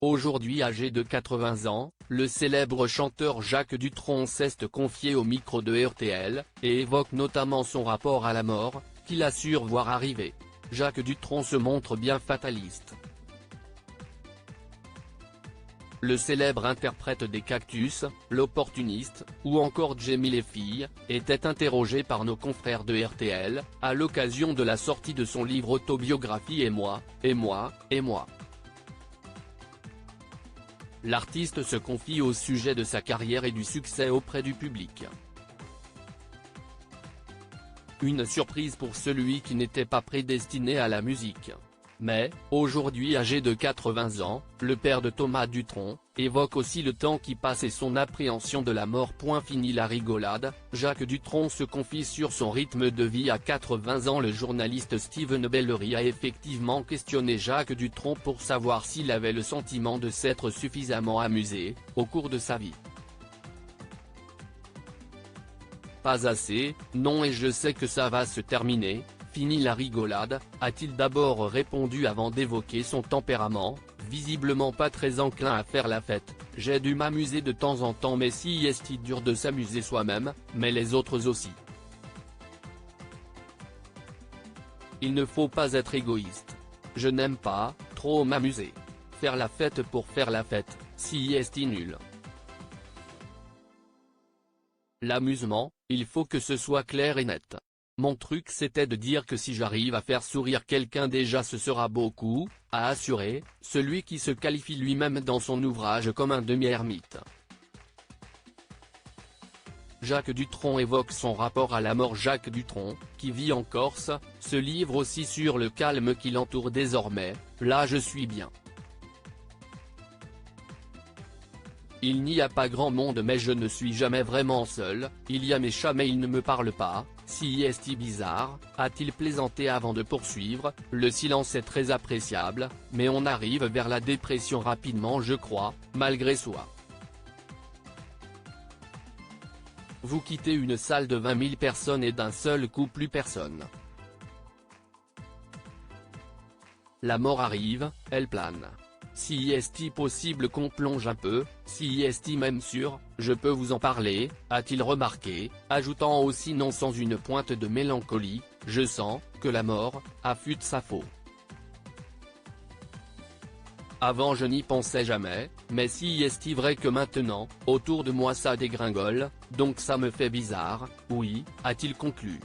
Aujourd'hui âgé de 80 ans, le célèbre chanteur Jacques Dutronc s'est confié au micro de RTL, et évoque notamment son rapport à la mort, qu'il assure voir arriver. Jacques Dutronc se montre bien fataliste. Le célèbre interprète des Cactus, L'Opportuniste, ou encore J'aimais les filles, était interrogé par nos confrères de RTL, à l'occasion de la sortie de son livre autobiographie Et moi, et moi, et moi. L'artiste se confie au sujet de sa carrière et du succès auprès du public. Une surprise pour celui qui n'était pas prédestiné à la musique. Mais, aujourd'hui âgé de 80 ans, le père de Thomas Dutronc, évoque aussi le temps qui passe et son appréhension de la mort. Fini la rigolade, Jacques Dutronc se confie sur son rythme de vie à 80 ans. Le journaliste Steven Bellery a effectivement questionné Jacques Dutronc pour savoir s'il avait le sentiment de s'être suffisamment amusé, au cours de sa vie. Pas assez, non, et je sais que ça va se terminer. Fini la rigolade, a-t-il d'abord répondu avant d'évoquer son tempérament, visiblement pas très enclin à faire la fête. J'ai dû m'amuser de temps en temps, mais si est-il dur de s'amuser soi-même, mais les autres aussi. Il ne faut pas être égoïste. Je n'aime pas trop m'amuser. Faire la fête pour faire la fête, si est-il nul. L'amusement, il faut que ce soit clair et net. Mon truc c'était de dire que si j'arrive à faire sourire quelqu'un déjà ce sera beaucoup, a assuré celui qui se qualifie lui-même dans son ouvrage comme un demi-ermite. Jacques Dutronc évoque son rapport à la mort. Jacques Dutronc, qui vit en Corse, se livre aussi sur le calme qui l'entoure désormais. Là je suis bien. Il n'y a pas grand monde mais je ne suis jamais vraiment seul, il y a mes chats mais ils ne me parlent pas, si est-il bizarre, a-t-il plaisanté avant de poursuivre, le silence est très appréciable, mais on arrive vers la dépression rapidement je crois, malgré soi. Vous quittez une salle de 20 000 personnes et d'un seul coup plus personne. La mort arrive, elle plane. Si est-il possible qu'on plonge un peu, si est-il même sûr, je peux vous en parler, a-t-il remarqué, ajoutant aussi non sans une pointe de mélancolie, je sens que la mort affûte sa faulx. Avant je n'y pensais jamais, mais si est-il vrai que maintenant, autour de moi ça dégringole, donc ça me fait bizarre, oui, a-t-il conclu.